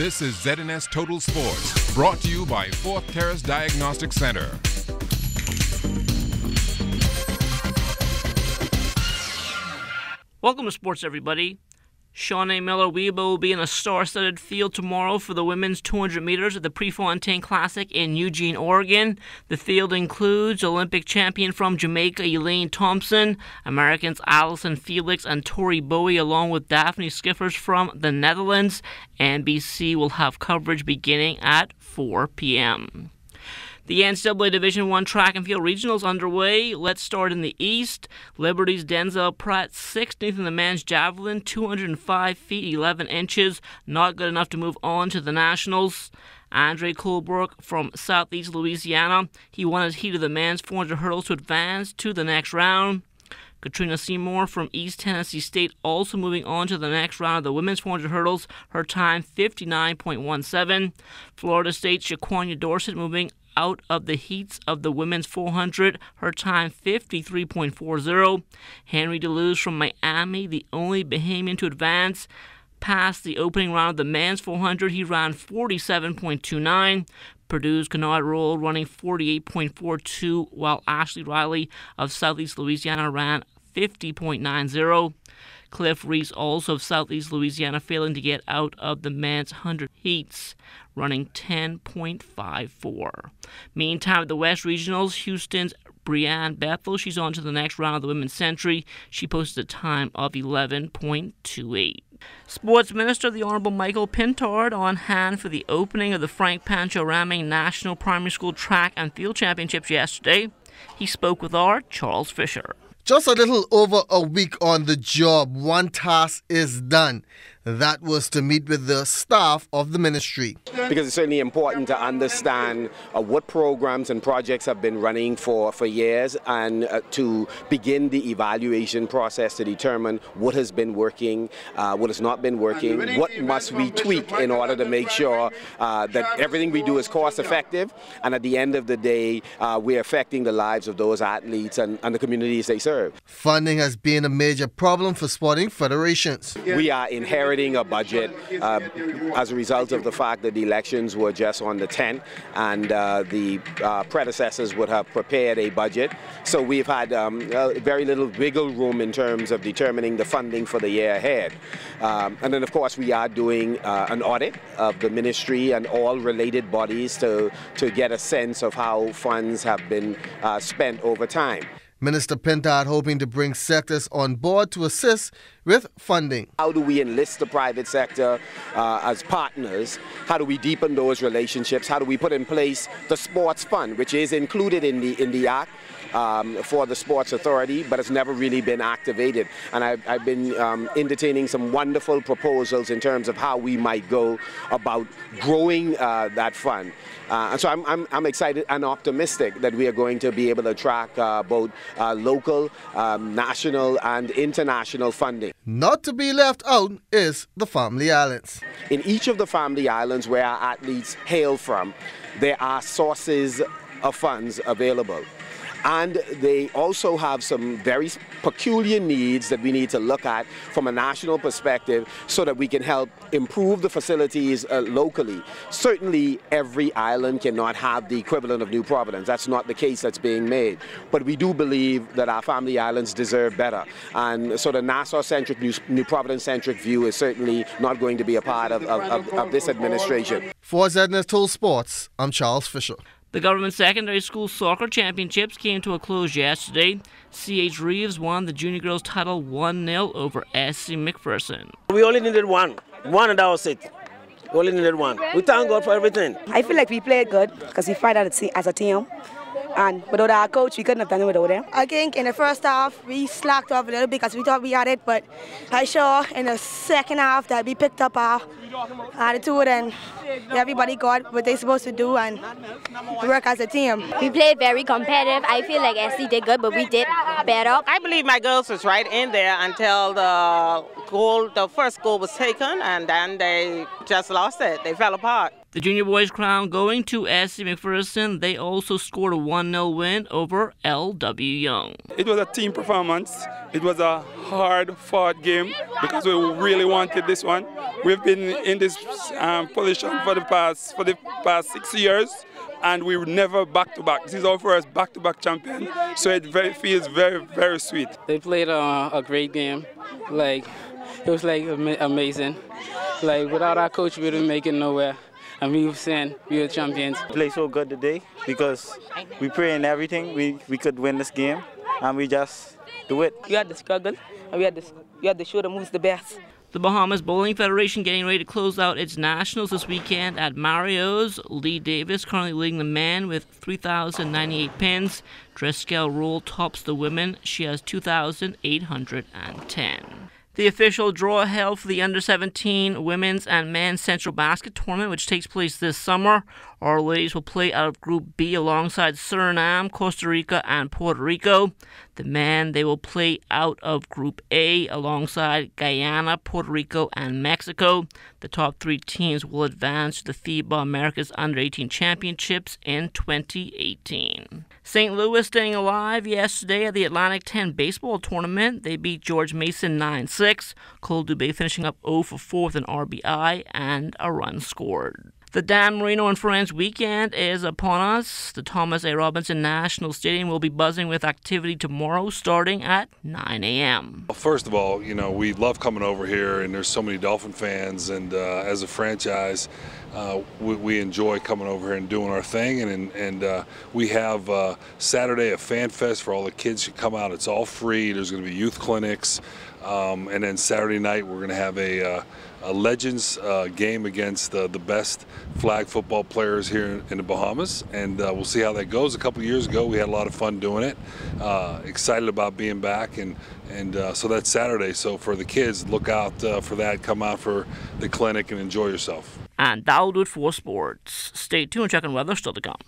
This is ZNS Total Sports, brought to you by Fourth Terrace Diagnostic Center. Welcome to sports, everybody. Shawnee Miller-Weber will be in a star-studded field tomorrow for the women's 200 meters at the Prefontaine Classic in Eugene, Oregon. The field includes Olympic champion from Jamaica, Elaine Thompson, Americans Alison Felix and Tori Bowie, along with Daphne Skiffers from the Netherlands. NBC will have coverage beginning at 4 p.m. The NCAA Division I track and field regionals underway. Let's start in the East. Liberty's Denzel Pratt, 16th in the men's javelin, 205 feet 11 inches. Not good enough to move on to the Nationals. Andre Colbrook from Southeast Louisiana. He won his heat of the men's 400 hurdles to advance to the next round. Katrina Seymour from East Tennessee State also moving on to the next round of the women's 400 hurdles. Her time 59.17. Florida State's Shaquania Dorsett moving out of the heats of the women's 400, her time 53.40. Henry DeLuz from Miami, the only Bahamian to advance past the opening round of the men's 400. He ran 47.29. Purdue's Kennard Roll running 48.42, while Ashley Riley of Southeast Louisiana ran 50.90. Cliff Reese, also of Southeast Louisiana, failing to get out of the men's 100 heats, running 10.54. Meantime, at the West Regionals, Houston's Brianne Bethel, she's on to the next round of the Women's Century. She posted a time of 11.28. Sports Minister, the Honorable Michael Pintard, on hand for the opening of the Frank Pancho Ramming National Primary School Track and Field Championships yesterday. He spoke with our Charles Fisher. Just a little over a week on the job, one task is done. That was to meet with the staff of the ministry. Because it's certainly important to understand what programs and projects have been running for years, and to begin the evaluation process to determine what has been working, what has not been working, what must we tweak in order to make sure that everything we do is cost effective, and at the end of the day we're affecting the lives of those athletes and the communities they serve. Funding has been a major problem for sporting federations. We are inheriting a budget as a result of the fact that the elections were just on the 10th, and the predecessors would have prepared a budget. So we've had very little wiggle room in terms of determining the funding for the year ahead. And then, of course, we are doing an audit of the ministry and all related bodies to get a sense of how funds have been spent over time. Minister Pintard hoping to bring sectors on board to assist with funding. How do we enlist the private sector as partners? How do we deepen those relationships? How do we put in place the sports fund, which is included in the act for the Sports Authority, but it's never really been activated? And I've been entertaining some wonderful proposals in terms of how we might go about growing that fund. And so I'm excited and optimistic that we are going to be able to attract both local, national, and international funding. Not to be left out is the Family Islands. In each of the Family Islands where our athletes hail from, there are sources of funds available. And they also have some very peculiar needs that we need to look at from a national perspective so that we can help improve the facilities locally. Certainly, every island cannot have the equivalent of New Providence. That's not the case that's being made. But we do believe that our Family Islands deserve better. And so the Nassau-centric, New Providence-centric view is certainly not going to be a part of this administration. For ZNS Total Sports, I'm Charles Fisher. The government secondary school soccer championships came to a close yesterday. C.H. Reeves won the junior girls title 1-0 over S.C. McPherson. We only needed one and that was it. We only needed one. We thank God for everything. I feel like we played good because we fight as a team. And without our coach, we couldn't have done it without him. I think in the first half, we slacked off a little bit because we thought we had it. But I saw in the second half that we picked up our attitude and everybody got what they're supposed to do and work as a team. We played very competitive. I feel like SC did good, but we did better. I believe my girls was right in there until the first goal was taken, and then they just lost it. They fell apart. The junior boys crown going to SC McPherson. They also scored a 1-0 win over LW Young. It was a team performance. It was a hard-fought game because we really wanted this one. We've been in this position for the past 6 years, and we were never back-to-back. This is our first back-to-back champion, so it feels very, very sweet. They played a great game. It was amazing. Without our coach, we wouldn't make it nowhere. And we were saying we were champions. We played so good today because we pray in everything. We could win this game, and we just do it. We had to struggle, and we had to show them who's the best. The Bahamas Bowling Federation getting ready to close out its nationals this weekend at Mario's. Lee Davis currently leading the men with 3,098 pins. Driscoll Rule tops the women. She has 2,810. The official draw held for the Under-17 Women's and Men's Central Basket Tournament, which takes place this summer. Our ladies will play out of Group B alongside Suriname, Costa Rica, and Puerto Rico. The men, they will play out of Group A alongside Guyana, Puerto Rico, and Mexico. The top 3 teams will advance to the FIBA America's Under-18 Championships in 2018. St. Louis staying alive yesterday at the Atlantic 10 Baseball Tournament. They beat George Mason 9-6. Cole Dubé finishing up 0 for 4 with an RBI and a run scored. The Dan Marino and Friends weekend is upon us. The Thomas A. Robinson National Stadium will be buzzing with activity tomorrow starting at 9 a.m. Well, first of all, we love coming over here, and there's so many Dolphin fans, and as a franchise, we enjoy coming over here and doing our thing, and we have Saturday a fan fest for all the kids who come out. It's all free. There's going to be youth clinics, and then Saturday night we're going to have a Legends game against the best flag football players here in the Bahamas, and we'll see how that goes. A couple of years ago we had a lot of fun doing it. Excited about being back, and so that's Saturday. So for the kids, look out for that. Come out for the clinic and enjoy yourself. And that'll do it for sports. Stay tuned, checking weather still to come.